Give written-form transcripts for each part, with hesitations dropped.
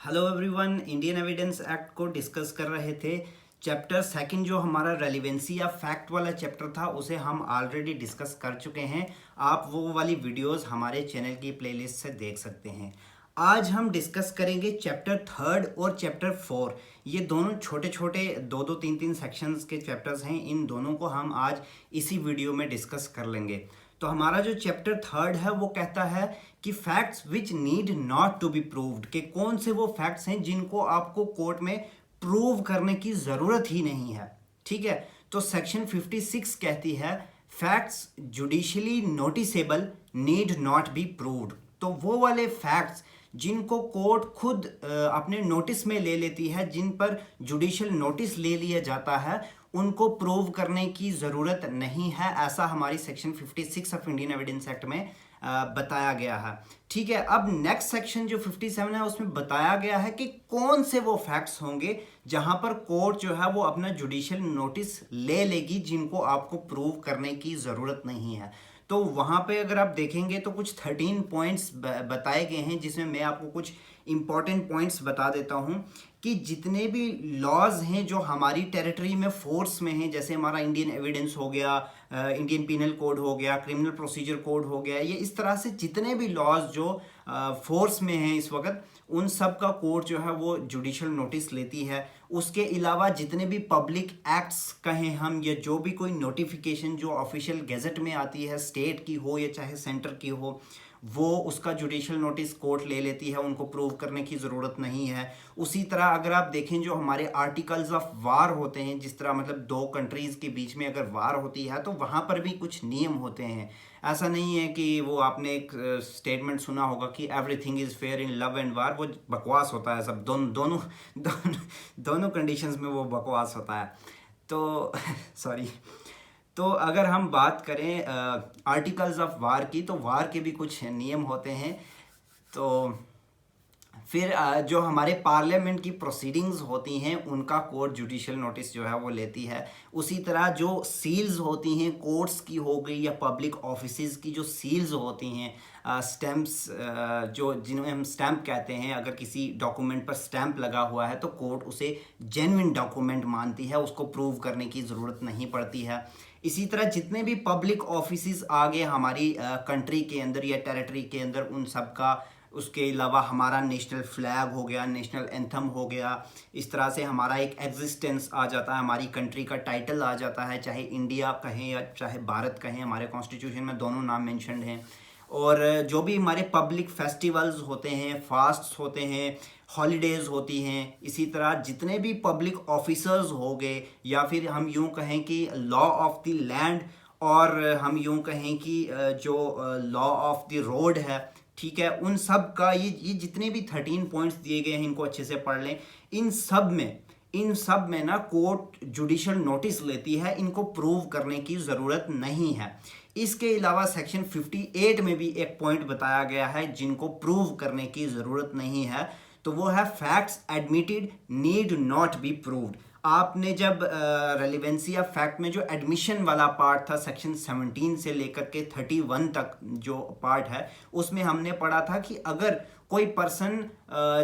Hello everyone, Indian evidence act को discuss कर रहे थे। चैप्टर सेकंड जो हमारा रेलिवेंसी या फैक्ट वाला चैप्टर था उसे हम ऑलरेडी डिस्कस कर चुके हैं। आप वो वाली वीडियोस हमारे चैनल की प्लेलिस्ट से देख सकते हैं। आज हम डिस्कस करेंगे चैप्टर थर्ड और चैप्टर फोर। ये दोनों छोटे छोटे दो दो तीन तीन सेक्शंस के चैप्टर्स हैं। इन दोनों को हम आज इसी वीडियो में डिस्कस कर लेंगे। तो हमारा जो चैप्टर थर्ड है वो कहता है कि facts which need not to be proved, कि कौन से वो फैक्ट्स हैं जिनको आपको कोर्ट में प्रूव करने की ज़रूरत ही नहीं है। ठीक है, तो सेक्शन 56 कहती है facts judicially noticeable need not be proved. तो वो वाले फैक्ट्स जिनको कोर्ट खुद अपने नोटिस में ले लेती है, जिन पर जुडिशियल नोटिस ले लिया जाता है, उनको प्रूव करने की ज़रूरत नहीं है। ऐसा हमारी section 56 of Indian evidence act में बताया गया है। ठीक है, अब नेक्स्ट सेक्शन जो 57 है उसमें बताया गया है कि कौन से वो फैक्ट्स होंगे जहां पर कोर्ट जो है वो अपना जुडिशियल नोटिस ले लेगी, जिनको आपको प्रूव करने की ज़रूरत नहीं है। तो वहाँ पे अगर आप देखेंगे तो कुछ 13 पॉइंट्स बताए गए हैं, जिसमें मैं आपको कुछ इंपॉर्टेंट पॉइंट्स बता देता हूँ कि जितने भी लॉज हैं जो हमारी टेरिटरी में फोर्स में हैं, जैसे हमारा इंडियन एविडेंस हो गया, इंडियन पीनल कोड हो गया, क्रिमिनल प्रोसीजर कोड हो गया, ये इस तरह से जितने भी लॉज जो फोर्स में हैं इस वक्त, उन सब का कोर्ट जो है वो जुडिशियल नोटिस लेती है। उसके अलावा जितने भी पब्लिक एक्ट्स कहें हम, या जो भी कोई नोटिफिकेशन जो ऑफिशियल गेजेट में आती है, स्टेट की हो या चाहे सेंटर की हो, वो उसका जुडिशियल नोटिस कोर्ट ले लेती है, उनको प्रूव करने की ज़रूरत नहीं है। उसी तरह अगर आप देखें जो हमारे आर्टिकल्स ऑफ वार होते हैं, जिस तरह मतलब दो कंट्रीज़ के बीच में अगर वार होती है तो वहाँ पर भी कुछ नियम होते हैं। ऐसा नहीं है कि वो आपने एक स्टेटमेंट सुना होगा कि everything is fair in love and वार, वो बकवास होता है। सब दोनों कंडीशंस में वो बकवास होता है। तो सॉरी। तो अगर हम बात करें आर्टिकल्स ऑफ वार की, तो वार के भी कुछ नियम होते हैं। तो फिर जो हमारे पार्लियामेंट की प्रोसीडिंग्स होती हैं उनका कोर्ट जुडिशियल नोटिस जो है वो लेती है। उसी तरह जो सील्स होती हैं कोर्ट्स की हो गई या पब्लिक ऑफिसेज की, जो सील्स होती हैं, स्टैम्प्स, जो जिन्हें हम स्टैम्प कहते हैं, अगर किसी डॉक्यूमेंट पर स्टैम्प लगा हुआ है तो कोर्ट उसे जेन्युइन डॉक्यूमेंट मानती है, उसको प्रूव करने की ज़रूरत नहीं पड़ती है। इसी तरह जितने भी पब्लिक ऑफिसेज आ गए हमारी कंट्री के अंदर या टेरिटरी के अंदर, उन सब का, उसके अलावा हमारा नेशनल फ्लैग हो गया, नेशनल एंथम हो गया, इस तरह से हमारा एक एग्जिस्टेंस आ जाता है, हमारी कंट्री का टाइटल आ जाता है, चाहे इंडिया कहें या चाहे भारत कहें, हमारे कॉन्स्टिट्यूशन में दोनों नाम मेंशन्ड हैं। और जो भी हमारे पब्लिक फेस्टिवल्स होते हैं, फास्ट्स होते हैं, हॉलीडेज़ होती हैं, इसी तरह जितने भी पब्लिक ऑफिसर्स हो गए, या फिर हम यूँ कहें कि लॉ ऑफ द लैंड, और हम यूँ कहें कि जो लॉ ऑफ द रोड है, ठीक है, उन सब का ये जितने भी 13 पॉइंट्स दिए गए हैं इनको अच्छे से पढ़ लें। इन सब में ना कोर्ट जुडिशियल नोटिस लेती है, इनको प्रूव करने की ज़रूरत नहीं है। इसके अलावा सेक्शन 58 में भी एक पॉइंट बताया गया है जिनको प्रूव करने की ज़रूरत नहीं है, तो वो है facts admitted need not be proved. आपने जब रेलिवेंसी ऑफ फैक्ट में जो एडमिशन वाला पार्ट था सेक्शन 17 से लेकर के 31 तक जो पार्ट है, उसमें हमने पढ़ा था कि अगर कोई पर्सन,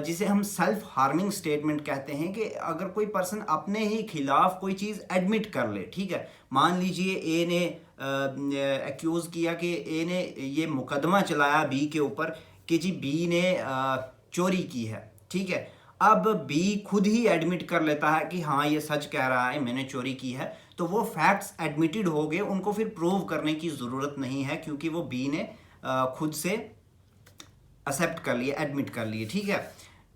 जिसे हम सेल्फ हार्मिंग स्टेटमेंट कहते हैं, कि अगर कोई पर्सन अपने ही खिलाफ कोई चीज़ एडमिट कर ले, ठीक है, मान लीजिए ए ने एक्यूज़ किया कि ए ने ये मुकदमा चलाया बी के ऊपर कि जी बी ने चोरी की है, ठीक है। अब बी खुद ही एडमिट कर लेता है कि हाँ ये सच कह रहा है, मैंने चोरी की है, तो वो फैक्ट्स एडमिटेड हो गए, उनको फिर प्रूव करने की ज़रूरत नहीं है, क्योंकि वो बी ने खुद से एक्सेप्ट कर लिए, एडमिट कर लिए। ठीक है,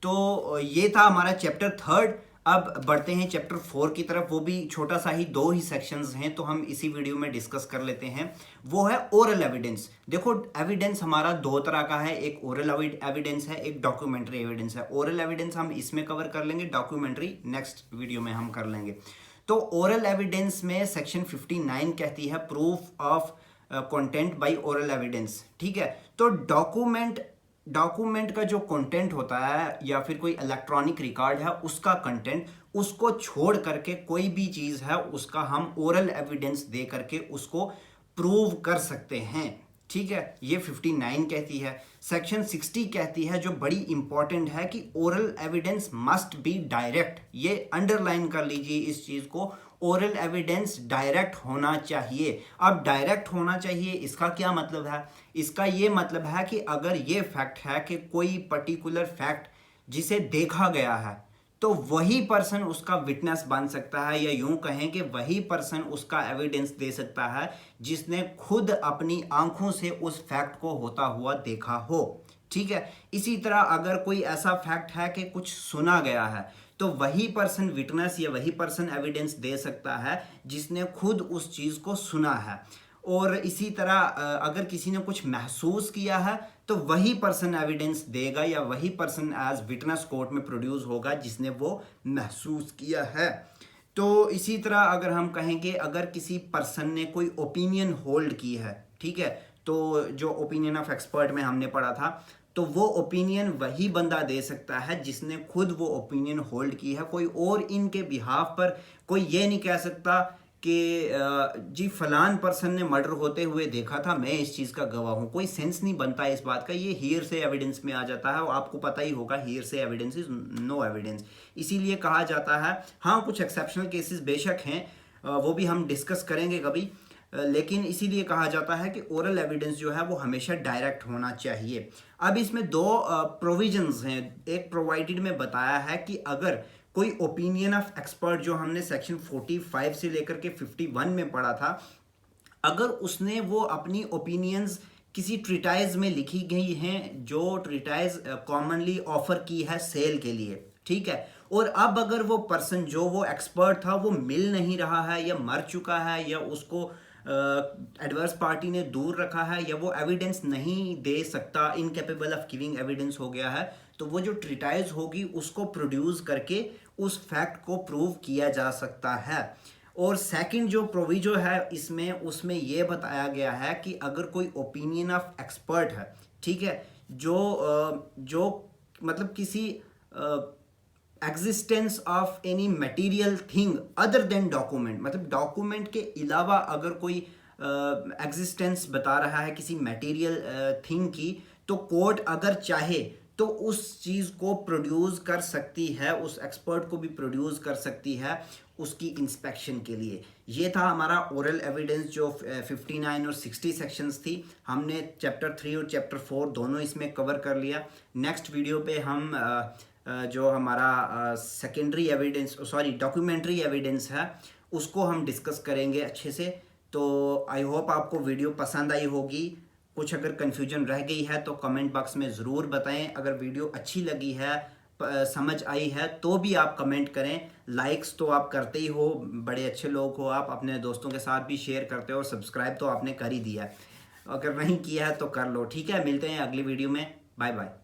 तो ये था हमारा चैप्टर थर्ड। अब बढ़ते हैं चैप्टर 4 की तरफ। वो भी छोटा सा ही, 2 ही सेक्शंस हैं, तो हम इसी वीडियो में डिस्कस कर लेते हैं। वो है ओरल एविडेंस। देखो, एविडेंस हमारा 2 तरह का है, एक ओरल एविडेंस है, एक डॉक्यूमेंट्री एविडेंस है। ओरल एविडेंस हम इसमें कवर कर लेंगे, डॉक्यूमेंट्री नेक्स्ट वीडियो में हम कर लेंगे। तो ओरल एविडेंस में सेक्शन 59 कहती है proof of content by oral evidence. ठीक है, तो डॉक्यूमेंट का जो कंटेंट होता है या फिर कोई इलेक्ट्रॉनिक रिकॉर्ड है उसका कंटेंट, उसको छोड़ करके कोई भी चीज़ है उसका हम ओरल एविडेंस दे करके उसको प्रूव कर सकते हैं। ठीक है, ये 59 कहती है। सेक्शन 60 कहती है, जो बड़ी इंपॉर्टेंट है, कि oral evidence must be direct. ये अंडरलाइन कर लीजिए इस चीज़ को, ओरल एविडेंस डायरेक्ट होना चाहिए। अब डायरेक्ट होना चाहिए, इसका क्या मतलब है? इसका ये मतलब है कि अगर ये फैक्ट है कि कोई पर्टिकुलर फैक्ट जिसे देखा गया है, तो वही पर्सन उसका विटनेस बन सकता है, या यूं कहें कि वही पर्सन उसका एविडेंस दे सकता है जिसने खुद अपनी आंखों से उस फैक्ट को होता हुआ देखा हो। ठीक है, इसी तरह अगर कोई ऐसा फैक्ट है कि कुछ सुना गया है, तो वही पर्सन विटनेस या वही पर्सन एविडेंस दे सकता है जिसने खुद उस चीज़ को सुना है। और इसी तरह अगर किसी ने कुछ महसूस किया है, तो वही पर्सन एविडेंस देगा या वही पर्सन एज विटनेस कोर्ट में प्रोड्यूस होगा जिसने वो महसूस किया है। तो इसी तरह अगर हम कहेंगे, अगर किसी पर्सन ने कोई ओपिनियन होल्ड की है, ठीक है, तो जो ओपिनियन ऑफ एक्सपर्ट में हमने पढ़ा था, तो वो ओपिनियन वही बंदा दे सकता है जिसने खुद वो ओपिनियन होल्ड की है। कोई और इनके बिहाफ पर कोई ये नहीं कह सकता कि जी फलान पर्सन ने मर्डर होते हुए देखा था, मैं इस चीज़ का गवाह हूँ। कोई सेंस नहीं बनता इस बात का, ये हियर से एविडेंस में आ जाता है। और आपको पता ही होगा, हियर से एविडेंस इज नो एविडेंस, इसीलिए कहा जाता है। हाँ, कुछ एक्सेप्शनल केसेस बेशक हैं, वो भी हम डिस्कस करेंगे कभी, लेकिन इसीलिए कहा जाता है कि ओरल एविडेंस जो है वो हमेशा डायरेक्ट होना चाहिए। अब इसमें दो प्रोविजंस हैं। एक प्रोवाइडेड में बताया है कि अगर कोई ओपिनियन ऑफ एक्सपर्ट, जो हमने सेक्शन 45 से लेकर के 51 में पढ़ा था, अगर उसने वो अपनी ओपिनियंस किसी ट्रिटाइज में लिखी गई हैं, जो ट्रिटाइज कॉमनली ऑफर की है सेल के लिए, ठीक है, और अब अगर वो पर्सन जो वो एक्सपर्ट था वो मिल नहीं रहा है, या मर चुका है, या उसको एडवर्स पार्टी ने दूर रखा है, या वो एविडेंस नहीं दे सकता, इनकेपेबल ऑफ गिविंग एविडेंस हो गया है, तो वो जो ट्रिटाइज होगी उसको प्रोड्यूस करके उस फैक्ट को प्रूव किया जा सकता है। और सेकंड जो प्रोविजो है इसमें, उसमें यह बताया गया है कि अगर कोई ओपिनियन ऑफ एक्सपर्ट है, ठीक है, जो मतलब किसी existence of any material thing other than document, मतलब डॉक्यूमेंट के अलावा अगर कोई एग्जिस्टेंस बता रहा है किसी मटेरियल थिंग की, तो कोर्ट अगर चाहे तो उस चीज़ को प्रोड्यूस कर सकती है, उस एक्सपर्ट को भी प्रोड्यूस कर सकती है उसकी इंस्पेक्शन के लिए। ये था हमारा ओरल एविडेंस, जो 59 और 60 सेक्शंस थी। हमने चैप्टर 3 और चैप्टर 4 दोनों इसमें कवर कर लिया। नेक्स्ट वीडियो पे हम जो हमारा सेकेंडरी एविडेंस, डॉक्यूमेंट्री एविडेंस है, उसको हम डिस्कस करेंगे अच्छे से। तो आई होप आपको वीडियो पसंद आई होगी। कुछ अगर कन्फ्यूजन रह गई है तो कमेंट बॉक्स में ज़रूर बताएं। अगर वीडियो अच्छी लगी है, समझ आई है, तो भी आप कमेंट करें। लाइक्स तो आप करते ही हो, बड़े अच्छे लोग हो आप, अपने दोस्तों के साथ भी शेयर करते हो, और सब्सक्राइब तो आपने कर ही दिया है। अगर नहीं किया है तो कर लो। ठीक है, मिलते हैं अगली वीडियो में। Bye bye.